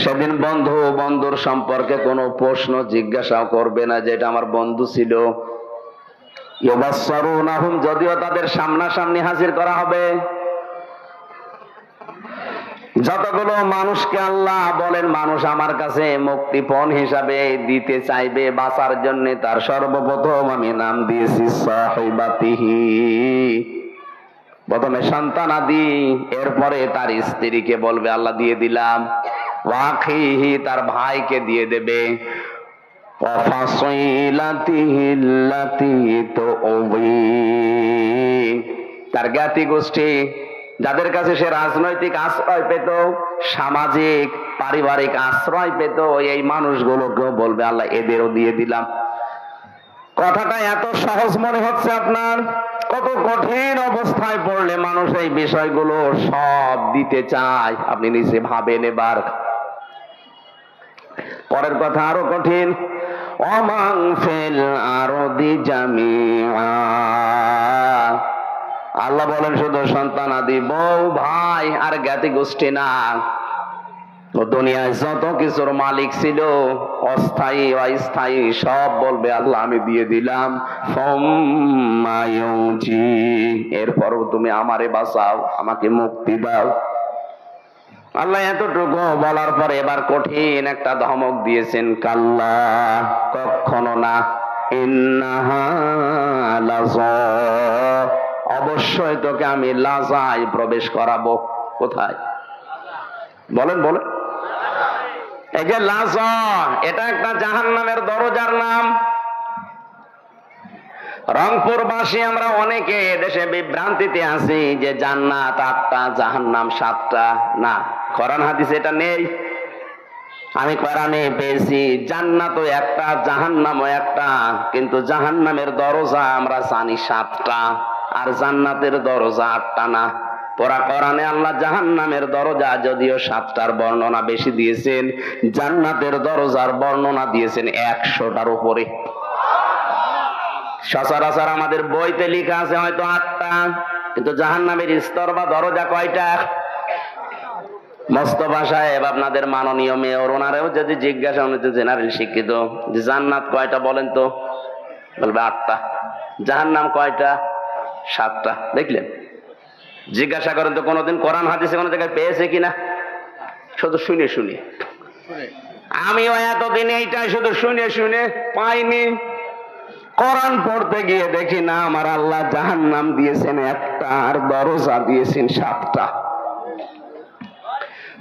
সেদিন বন্ধু বন্ধুর সম্পর্কে কোনো প্রশ্ন জিজ্ঞাসাও করবে না, যেটা আমার বন্ধু ছিল। ইউবাসসারুনাহুম, যদিও তাদের সামনাসামনি হাজির করা হবে। যতগুলো মানুষকে আল্লাহ বলেন মানুষ আমার কাছে মুক্তিপণ হিসাবে দিতে চাইবে বাঁচার জন্য, তার সর্বপ্রথম আমি নাম দিয়েছি সাহিবাতিহি। প্রথমে সন্তানাদি, এরপরে তার স্ত্রীকে বলবে আল্লাহ দিয়ে দিলাম, ওয়াখিহি তার ভাইকে দিয়ে দেবে, তার জ্ঞাতি গোষ্ঠী, যাদের কাছে সে রাজনৈতিক আশ্রয় পেত, সামাজিক পারিবারিক আশ্রয় পেত, এই মানুষগুলোকেও বলবে আল্লাহ এদেরও দিয়ে দিলাম। কথাটা এত সহজ মনে হচ্ছে আপনার, কত কঠিন অবস্থায় পড়লে মানুষ এই বিষয়গুলো সব দিতে চায়, আপনি নিজে ভাবেন। এবার পরের কথা আরো কঠিন। ওমান ফিল আরদি জামিআ, আল্লাহ বলেন শুধু সন্তান আদি, বউ, ভাই আর জ্ঞাতি গোষ্ঠী না, দুনিয়ায় যত কিছুর মালিক ছিল, অস্থায়ী অস্থায়ী, সব বলবে আল্লাহ আমি দিয়ে দিলাম। এরপরও তুমি আমারে বাঁচাও, আমাকে মুক্তি দাও। আল্লাহ এতটুকু বলার পরে এবার কঠিন একটা ধমক দিয়েছেন, কাল্লা, কখনো না, ইন্নাহা লাযা, অবশ্যই তোকে আমি লাজায় প্রবেশ করাবো। কোথায়? বলেন বলেন। এই যে লাজা, এটা একটা জাহান্নামের দরজার নাম। রংপুরবাসী আমরা অনেকে দেশে বিভ্রান্তিতে আছি যে জান্নাত 8টা, জাহান্নাম 7টা। না, কোরআন হাদিসে এটা নেই। আমি কোরআনে পেয়েছি জান্নাতও একটা, জাহান্নামও একটা, কিন্তু জাহান্নামের দরজা আমরা জানি 7টা, আর জান্নাতের দরজা 8টা না। পুরা কোরআনে আল্লাহ জাহান্নামের দরজা যদিও 7টার বর্ণনা বেশি দিয়েছেন, জান্নাতের দরজার বর্ণনা দিয়েছেন 100টার উপরে। সচরাচর আমাদের বইতে লেখা আছে হয়তো 8টা, কিন্তু জাহান্নামের স্তর বা দরজা কয়টা? মোস্তফা সাহেব, আপনাদের মাননীয় মেয়র, ওনারেও যদি জিজ্ঞাসা, উনি তো জেনারেল শিক্ষিত, যে জান্নাত কয়টা বলেন তো, বলবে 8টা। জাহান্নাম কয়টা? 7টা। দেখলেন? জিজ্ঞাসা করেন তো কোনোদিন কোরআন হাদিসে কোনো জায়গায় পেয়েছে কিনা? শুধু শুনে শুনে। আমিও এতদিন এইটাই শুধু শুনে শুনে পাইনি। কোরআন পড়তে গিয়ে দেখি না, আমার আল্লাহ জাহান্নাম দিয়েছেন 1টা, আর দরজা দিয়েছেন 7টা।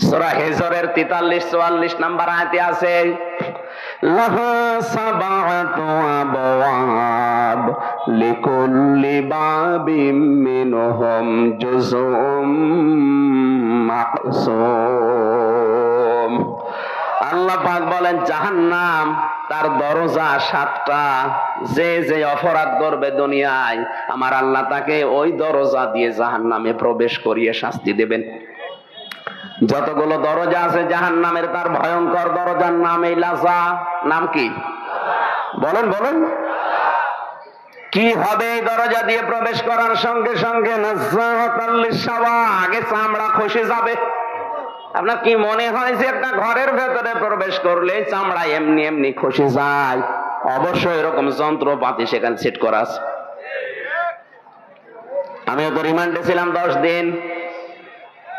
সূরা হিজরের 43-44 নাম্বার আয়াতে আছে, লাহা সাবআতু আবওয়াব লিকুল্লি বাবিম মিনহুম জুজউম মাকসুম। আল্লাহ পাক বলেন জাহান্নাম তার দরজা 7টা। যে যে অপরাধ করবে দুনিয়ায়, আমার আল্লাহ তাকে ওই দরজা দিয়ে জাহান্নামে প্রবেশ করিয়ে শাস্তি দেবেন। যতগুলো দরজা আছে জাহান্নামের, তার ভয়ঙ্কর দরজার নাম এই লাজা। নাম কি? বলেন বলেন। কি হবে এই দরজা দিয়ে প্রবেশ করার সঙ্গে সঙ্গে? নাযাতাল লিশাওয়া, আগে চামড়া খসে যাবে। আপনার কি মনে হয় যে একটা ঘরের ভেতরে প্রবেশ করলে চামড়া এমনি এমনি খসে যায়? অবশ্যই এরকম যন্ত্রপাতি সেখানে সেট করা আছে। আমিও তো রিমান্ডে ছিলাম 10 দিন।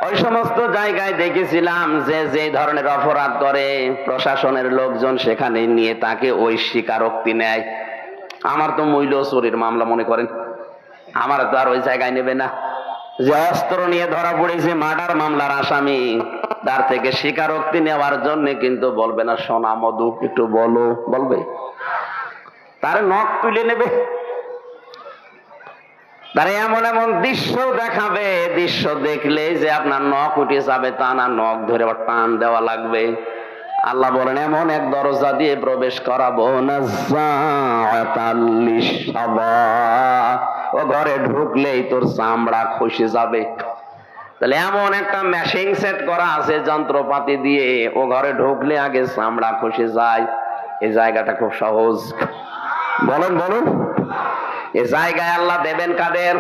ওই সমস্ত জায়গায় দেখেছিলাম যে যে ধরনের অপরাধ করে প্রশাসনের লোকজন সেখানে নিয়ে তাকে ওই স্বীকারোক্তি নেয়। আমার তো মূল্য চুরির মামলা মনে করেন, আমার তো আর ওই জায়গায় নেবে না। যে অস্ত্র নিয়ে ধরা পড়েছে মার্ডার মামলার আসামি, তার থেকে স্বীকারোক্তি নেওয়ার জন্য কিন্তু বলবে না সোনা মধু একটু বলো, বলবে তার নখ তুলে নেবে, তারা এমন এমন দৃশ্য দেখাবে, দৃশ্য দেখলে যে আপনার নখ উঠে যাবে তা না, নখ ধরে আবার টান দেওয়া লাগবে। আল্লাহ বলেন এমন এক দরজা দিয়ে প্রবেশ করাবো, নাযাতাল লিশাওয়া, ও ঘরে ঢুকলেই তোর চামড়া খসে যাবে। তাহলে এমন একটা মেশিন সেট করা আছে যন্ত্রপাতি দিয়ে, ও ঘরে ঢুকলে আগে চামড়া খসে যায়। এই জায়গাটা খুব সহজ। বলেন বলুন, এই জায়গায় আল্লাহ দেবেন কাদের?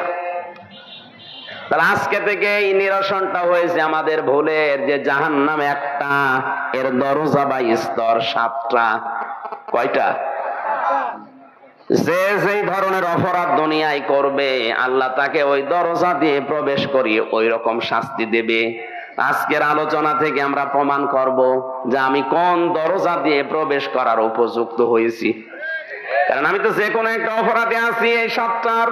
তাহলে আজকে থেকে এই নিরসনটা হয়েছে আমাদের ভুলের, যে জাহান্নাম একটা, এর দরজা বা স্তর 7টা। কয়টা? যে যেই ধরনের অপরাধ দুনিয়ায় করবে আল্লাহ তাকে ওই দরজা দিয়ে প্রবেশ করিয়ে ওই রকম শাস্তি দেবে। আজকের আলোচনা থেকে আমরা প্রমাণ করব যে আমি কোন দরজা দিয়ে প্রবেশ করার উপযুক্ত হয়েছি। কারণ আমি তো যে কোনো একটা অপরাধে আছি এই 7টার।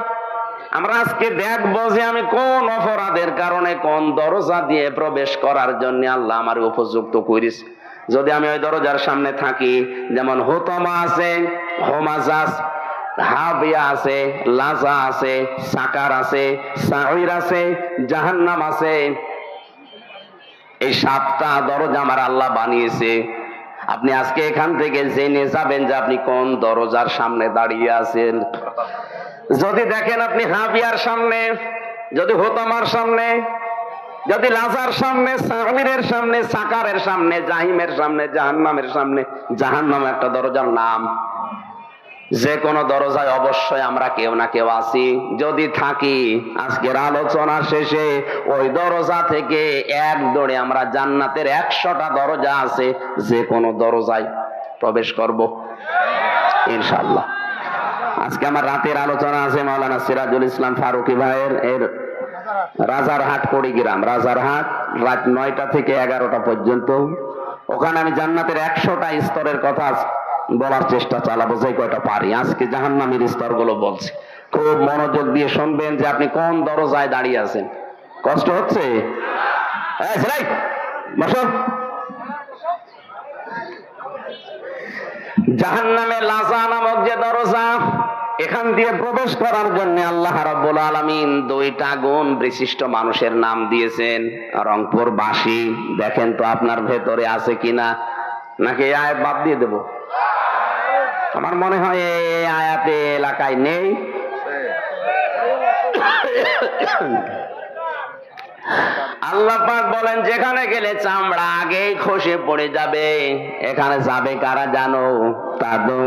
আমরা আজকে দেখবো যে আমি কোন অপরাধের কারণে কোন দরজা দিয়ে প্রবেশ করার জন্য আল্লাহ আমার উপযুক্ত করেছে। যদি আমি ওই দরজার সামনে থাকি, যেমন হুতমা আছে, হোমাজাস, হাবিয়া আছে, লাজা আছে, সাকার আছে, সাঈর আছে, জাহান্নাম আছে, এই 7টা দরজা আমার আল্লাহ বানিয়েছে। আপনি আজকে এখান থেকে জেনে যাবেন যে আপনি কোন দরজার সামনে দাঁড়িয়ে আছেন। যদি দেখেন আপনি হাবিয়ার সামনে, যদি হোতামার সামনে, যদি লাজার সামনে, সাঈরের সামনে, সাকারের সামনে, জাহিমের সামনে, জাহান্নামের সামনে, জাহান্নাম একটা দরজার নাম। যে কোনো দরজায় অবশ্যই আমরা কেউ না কেউ আছি। যদি থাকি, আজকের আলোচনা শেষে ওই দরজা থেকে এক দৌড়ে আমরা জান্নাতের 100টা দরজা আছে, যে কোনো দরজায় প্রবেশ করব ইনশাআল্লাহ। আজকে আমার রাতের আলোচনা আছে মাওলানা সিরাজুল ইসলাম ফারুকী ভাইয়ের, এর রাজারহাট কুড়িগ্রাম, রাজারহাট রাত 9টা থেকে 11টা পর্যন্ত। ওখানে আমি জান্নাতের 100টা স্তরের কথা বলার চেষ্টা চালাবো, যে কয়টা পারি। আজকে জাহান্নামের স্তরগুলো বলছি, খুব মনোযোগ দিয়ে শুনবেন যে আপনি কোন দরজায় দাঁড়িয়ে আছেন। কষ্ট হচ্ছে? জাহান্নামে লাযা নামক যে দরজা, এখান দিয়ে প্রবেশ করার জন্য আল্লাহ রাব্বুল আলামিন 2টা গুণ বিশিষ্ট মানুষের নাম দিয়েছেন। রংপুরবাসী, দেখেন তো আপনার ভেতরে আছে কিনা, নাকি এই আয়াত বাদ দিয়ে দেব? আমার মনে হয় এই আয়াতে এলাকায় নেই। আল্লাহ পাক বলেন, যেখানে গেলে চামড়া আগেই খসে পড়ে যাবে, এখানে যাবে কারা জানো? তাদউ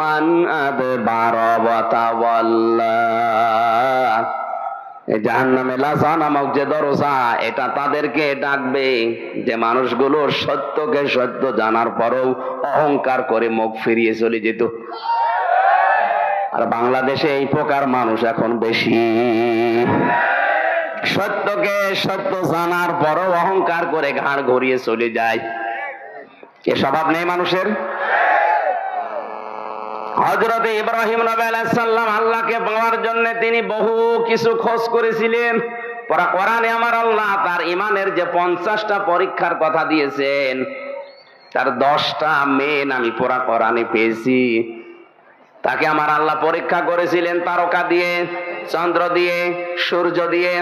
মান আদবারা ওয়া তাওয়াল্লা। এই জাহান্নামে লাযা নামক যে দরজা, এটা তাদেরকে ডাকবে যে মানুষগুলো সত্যকে সত্য জানার পরেও অহংকার করে মুখ ফিরিয়ে চলে যেত। আর বাংলাদেশে এই প্রকার মানুষ এখন বেশি। সত্যকে সত্য জানার পরও অহংকার করে ঘাড় ঘুরিয়ে চলে যায়। এ স্বভাব নেই মানুষের? হযরত ইব্রাহিম নবী আলাইহিস সালাম আল্লাহকে পাওয়ার জন্য তিনি বহু কিছু খোঁজ করেছিলেন। পরা কোরআনে আমার আল্লাহ তার ঈমানের যে 50টা পরীক্ষার কথা দিয়েছেন, তার 10টা মেন আমি পুরা কোরআনে পেয়েছি। তাকে আমার আল্লাহ পরীক্ষা করেছিলেন তারকা দিয়ে, চন্দ্র দিয়ে, সূর্য দিয়ে।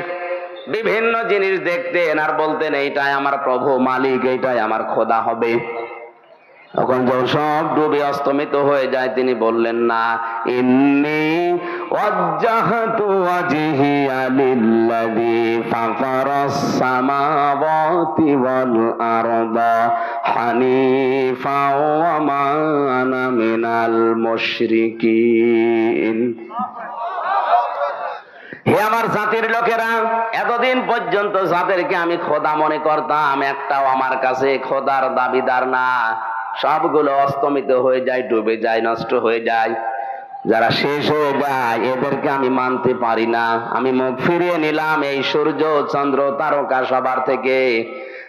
বিভিন্ন জিনিস দেখতেন আর বলতেন এইটাই আমার প্রভু মালিক, এইটাই আমার খোদা হবে। তখন যখন সব ডুবে অস্তমিত হয়ে যায়, তিনি বললেন না, ইন্নী ওয়াজ্জাহতু ওয়াজহিয়া লিল্লাযী ফাতারাস সামাওয়াতি ওয়াল আরদা হানিফা ওয়া মা আনা মিনাল মুশরিকিন। হে আমার জাতির লোকেরা, এতদিন পর্যন্ত যাদেরকে আমি খোদা মনে করতাম, একটাও আমার কাছে খোদার দাবিদার না। সবগুলো অস্তমিত হয়ে যায়, ডুবে যায়, নষ্ট হয়ে যায়। যারা শেষ হয়ে যায় এদেরকে আমি মানতে পারি না। আমি মুখ ফিরিয়ে নিলাম এই সূর্য, চন্দ্র, তারকা সবার থেকে।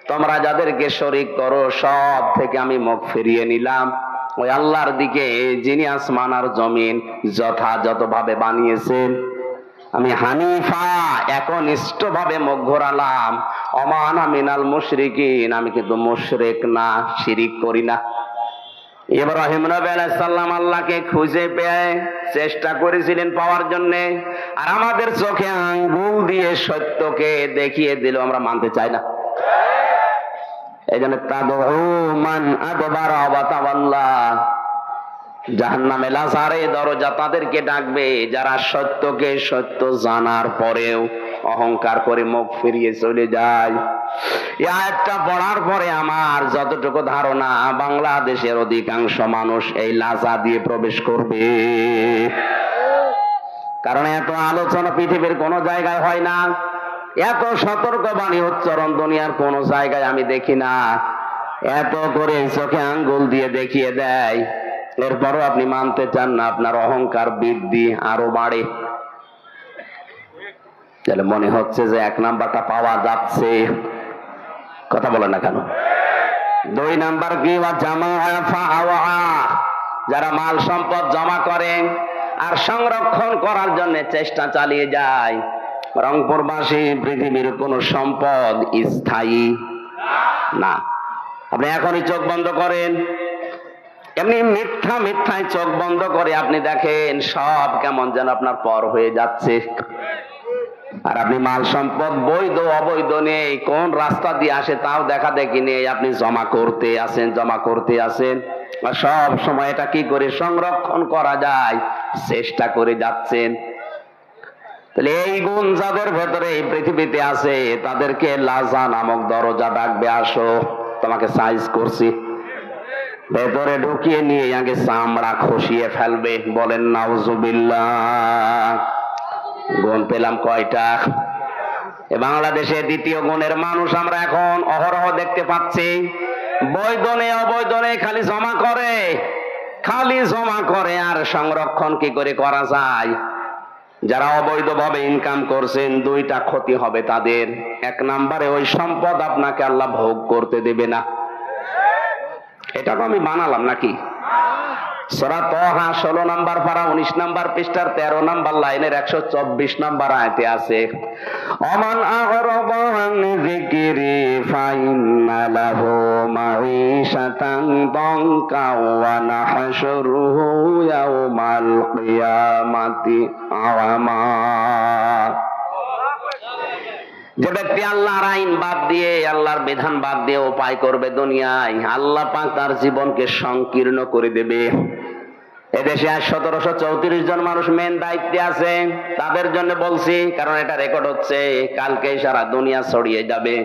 তোমরা যাদেরকে শরীক করো সব থেকে আমি মুখ ফিরিয়ে নিলাম ওই আল্লাহর দিকে, যিনি আসমান আর জমিন যথাযথভাবে বানিয়েছেন। আমি হানিফা, একনিষ্ঠ ভাবে মুখ ঘোরালাম। অমান মিনাল মুশরিকিন, আমি কিন্তু মুশরিক না, শিরিক করি না। ইব্রাহিম নবী আলাইহিস সালাম আল্লাহকে খুঁজে পেয়ে চেষ্টা করেছিলেন পাওয়ার জন্য, আর আমাদের চোখে আঙ্গুল দিয়ে সত্যকে দেখিয়ে দিল, আমরা মানতে চাই না। এই জন্য তাদউ মান আদবারা ওয়া তাওয়াল্লা, জাহান্নামে লাজারে দরজা তাদেরকে ডাকবে যারা সত্যকে সত্য জানার পরেও অহংকার করে মুখ ফিরিয়ে চলে যায়। এই আয়াতটা পড়ার পরে আমার যতটুকু ধারণা, বাংলাদেশের অধিকাংশ মানুষ এই লাজা দিয়ে প্রবেশ করবে। কারণ এত আলোচনা পৃথিবীর কোন জায়গায় হয় না, এত সতর্কবাণী উচ্চারণ দুনিয়ার কোন জায়গায় আমি দেখি না। এত করে চোখে আঙ্গুল দিয়ে দেখিয়ে দেয়, এরপরও আপনি মানতে চান না, আপনার অহংকার বৃদ্ধি আরো বাড়ে। তাহলে মনে হচ্ছে যে 1 নাম্বারটা পাওয়া যাচ্ছে, কথা বলে না কেন? 2 নাম্বার কি? যারা মাল সম্পদ জমা করে আর সংরক্ষণ করার জন্য চেষ্টা চালিয়ে যায়। রংপুরবাসী, পৃথিবীর কোন সম্পদ স্থায়ী না। আপনি এখনই চোখ বন্ধ করেন, এমনি মিথ্যায় চোখ বন্ধ করে আপনি দেখেন সব কেমন যেন আপনার পর হয়ে যাচ্ছে। আর আপনি মাল সম্পদ বৈধ অবৈধ নেই, কোন রাস্তা দিয়ে আসে তাও দেখা দেখি নেই, আপনি জমা করতে আসেন। আর সব সময় এটা কি করে সংরক্ষণ করা যায় চেষ্টা করে যাচ্ছেন। তাহলে এই গুণ যাদের ভেতরে এই পৃথিবীতে আছে, তাদেরকে লাজা নামক দরজা ডাকবে, আসো তোমাকে সাইজ করছি। ভেতরে ঢুকিয়ে নিয়ে আগে চামড়া খসিয়ে ফেলবে। বলেন নাউজুবিল্লাহ। গুণ পেলাম কয়টা? বাংলাদেশে 2য় গুণের মানুষ আমরা এখন অহরহ দেখতে পাচ্ছি। বৈধনে অবৈধনে খালি জমা করে, আর সংরক্ষণ কি করে করা যায় যারা অবৈধভাবে ইনকাম করছেন দুইটা ক্ষতি হবে তাদের। এক নম্বরে ওই সম্পদ আপনাকে আল্লাহ ভোগ করতে দেবে না। এটা তো আমি বানালাম নাকি? সূরা তাহা 16 নম্বর পারা 19 নম্বর পৃষ্ঠার 13 নম্বর লাইনের 124 নম্বর আয়াতে আছে, অমান আ'রাদা আন যিকরি ফাইন্না লাহু মাঈশাতান দানকা ওয়া নাহশুরুহু ইয়াওমাল কিয়ামাতি আ'মা। যে ব্যক্তি আল্লাহর আইন বাদ দিয়ে, আল্লাহর বিধান বাদ দিয়ে উপায় করবে দুনিয়ায়, আল্লাহ পাক তার জীবনকে সংকীর্ণ করে দেবে। এদেশে 1734 জন মানুষ মেন দায়িত্বে আছে, তাদের জন্য বলছি, কারণ এটা রেকর্ড হচ্ছে, কালকে সারা দুনিয়া ছড়িয়ে যাবে।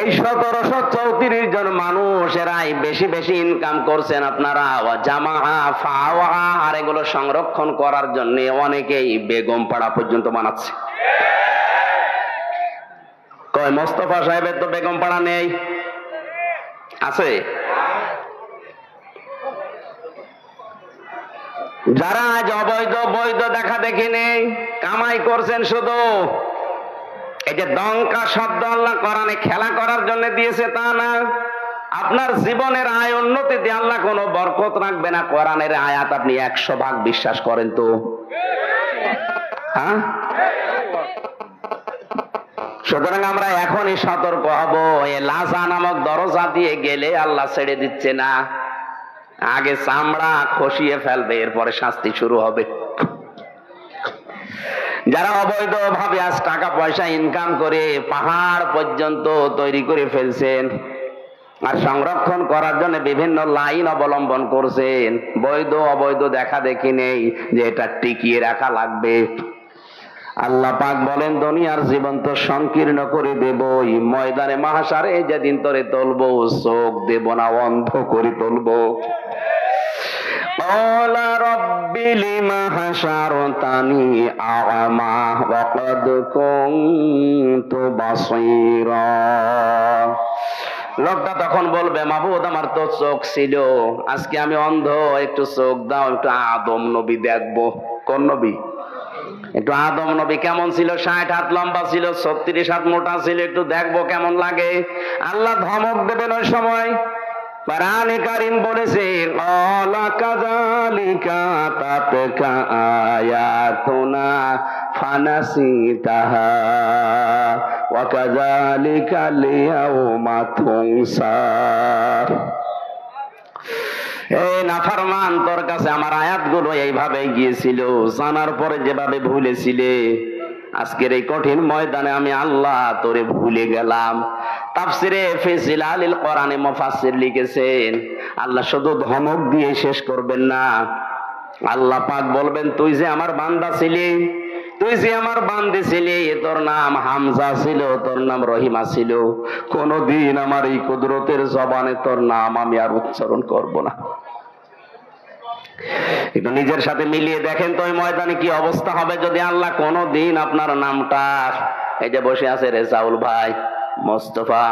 এই 1734 জন মানুষ এরাই বেশি বেশি ইনকাম করছেন। আপনারা জামা ফাওয়া আর এগুলো সংরক্ষণ করার জন্য অনেকেই বেগম পাড়া পর্যন্ত বানাচ্ছে। কয় মোস্তফা সাহেবের তো বেগম পাড়া নেই, আছে? যারা আজ অবৈধ বৈধ দেখা দেখি নেই, কামাই করছেন শুধু। এই যে দঙ্কা শব্দ আল্লাহ কোরআনে খেলা করার জন্য দিয়েছে তা না, আপনার জীবনের আয় উন্নতিতে আল্লাহ কোনো বরকত রাখবে না। কোরআনের আয়াত আপনি 100% বিশ্বাস করেন তো? হ্যাঁ, সুতরাং আমরা এখনই সতর্ক হব। এই লাজা নামক দরজা দিয়ে গেলে আল্লাহ ছেড়ে দিচ্ছে না, আগে চামড়া খসিয়ে ফেলবে, এরপরে শাস্তি শুরু হবে। যারা অবৈধ ভাবে আজ টাকা পয়সা ইনকাম করে পাহাড় পর্যন্ত তৈরি করে ফেলছেন আর সংরক্ষণ করার জন্য বিভিন্ন লাইন অবলম্বন করছেন, বৈধ অবৈধ দেখা দেখি নেই যে এটা টিকিয়ে রাখা লাগবে। আল্লাহ পাক বলেন দুনিয়ার জীবন তো সংকীর্ণ করে দেব, ময়দানে মাহশারে যেদিন তোরে তুলবো চোখ দেব না, অন্ধ করে তুলবো। قال رب لم حشرتني أعمى وقد كنت بصيرا। লোকটা তখন বলবে, মাবুদ আমার তো চোখ ছিল, আজকে আমি অন্ধ, একটু চোখ দাও, একটু আদম নবী দেখবো। কোন নবী? একটু আদম নবী কেমন ছিল? 60 হাত লম্বা ছিল, 36 হাত মোটা ছিল, একটু দেখবো কেমন লাগে। আল্লাহ ধমক দেবেন ওই সময়। কোরআনে কারীম বলেছে, ক্বালা কাযালিকা তাতকা আয়াতুনা ফানাসিতাহা ওয়া কাযালিকা লিয়াউমা তুনসা। এই নাফরমান, তোর কাছে আমার আয়াতগুলো এইভাবে গিয়েছিল, জানার পরে যেভাবে ভুলেছিলে, আজকের এই কঠিন ময়দানে আমি আল্লাহ তোরে ভুলে গেলাম। তাফসিরে ফি জিলালিল কোরআনে মুফাসসির লিখেছেন, আল্লাহ শুধু ধমক দিয়ে শেষ করবেন না, আল্লাহ পাক বলবেন, তুই যে আমার বান্দা ছিলি, তুই যে আমার বান্দী ছিলি, তোর নাম হামজা ছিল, তোর নাম রহিমা ছিল, কোনদিন আমার এই কুদরতের জবানে তোর নাম আমি আর উচ্চারণ করব না। একটু নিজের সাথে মিলিয়ে দেখেন তো ওই ময়দানে কি অবস্থা হবে যদি আল্লাহ কোনদিন আপনার নামটা, এই যে বসে আছে রেজাউল ভাই, মোস্তফা,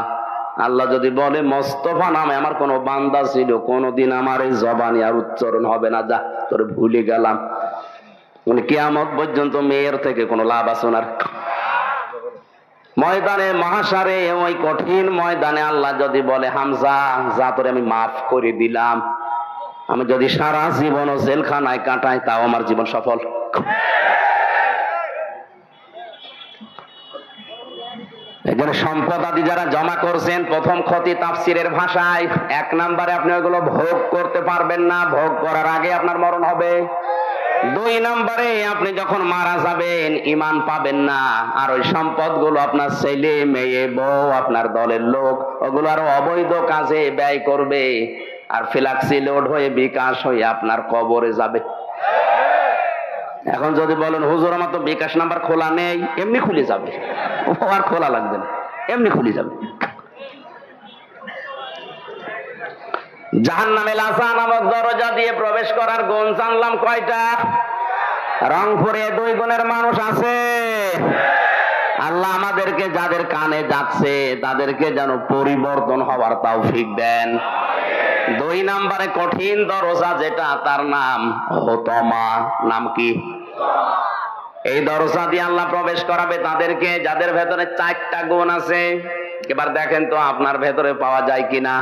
আল্লাহ যদি বলে মোস্তফা নামে আমার কোন বান্দা ছিল, কোনদিন আমার এই জবানে আর উচ্চারণ হবে না, যা তোরে ভুলে গেলাম, মানে কিয়ামত পর্যন্ত মেয়ের থেকে কোনো লাভ আছে না। ময়দানে মাহশারে, ওই কঠিন ময়দানে আল্লাহ যদি বলে, হামজা যা, তোরে আমি মাফ করে দিলাম, আমি যদি সারা জীবন জেলখানায় কাটাই তাও আমার জীবন সফল। এখানে সম্পদ আদি যারা জমা করছেন, প্রথম ক্ষতি তাফসিরের ভাষায়, 1 নম্বরে আপনি ওগুলো ভোগ করতে পারবেন না, ভোগ করার আগে আপনার মরণ হবে। 2 নম্বরে আপনি যখন মারা যাবেন ঈমান পাবেন না, আর ওই সম্পদগুলো আপনার ছেলে মেয়ে বউ আপনার দলের লোক ওগুলো আরো অবৈধ কাজে ব্যয় করবে, আর ফ্ল্যাক্সি লোড হয়ে বিকাশ হয়ে আপনার কবরে যাবে। এখন যদি বলেন হুজুর আমার তো বিকাশ নাম্বার খোলা নেই, এমনি খুলে যাবে, ও আর খোলা লাগবে না, এমনি খুলে যাবে। জাহান্নামে লাসা নামক দরজা দিয়ে প্রবেশ করার গুণ জানলাম কয়টা? রংপুরে 2 গুণের মানুষ আছে। আল্লাহ আমাদেরকে, যাদের কানে যাচ্ছে তাদেরকে যেন পরিবর্তন হওয়ার তৌফিক দেন। 2 নম্বরে কঠিন দরজা যেটা, তার নাম হুতমা। নাম কি? এই দরজা দিয়ে আল্লাহ প্রবেশ করাবে তাদেরকে যাদের ভেতরে 4টা গুণ আছে। এবার দেখেন তো আপনার ভেতরে পাওয়া যায় কিনা।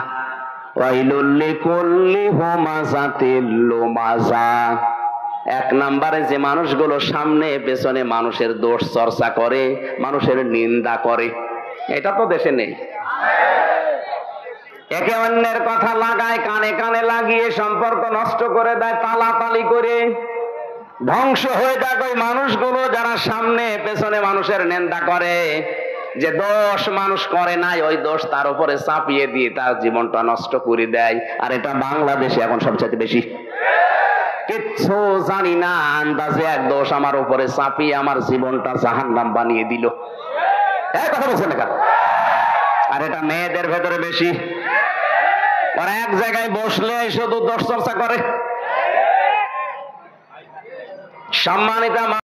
ওয়াইলুল লিকুল্লি হুমাযাতিল লুমাযা। 1 নম্বরে যে মানুষগুলো সামনে পেছনে মানুষের দোষ চর্চা করে, মানুষের নিন্দা করে, এটা তো দেশে নেই। একে অন্যের কথা লাগায়, কানে কানে লাগিয়ে সম্পর্ক নষ্ট করে দেয়, তালাতালি করে ধ্বংস হয়ে যায় ওই মানুষগুলো যারা সামনে পেছনে মানুষের নিন্দা করে। যে দোষ মানুষ করে নাই, ওই দোষ তার উপরে চাপিয়ে দিয়ে তার জীবনটা নষ্ট করে দেয়। আর এটা বাংলাদেশে এখন সবচেয়ে বেশি। কিচ্ছু জানি না, আন্দাজে এক দোষ আমার উপরে চাপিয়ে আমার জীবনটা জাহান্নাম বানিয়ে দিল। কথা বলছেন না? আর এটা মেয়েদের ভেতরে বেশি। ওরা এক জায়গায় বসলে শুধু দোষ চর্চা করে। সম্মানিতা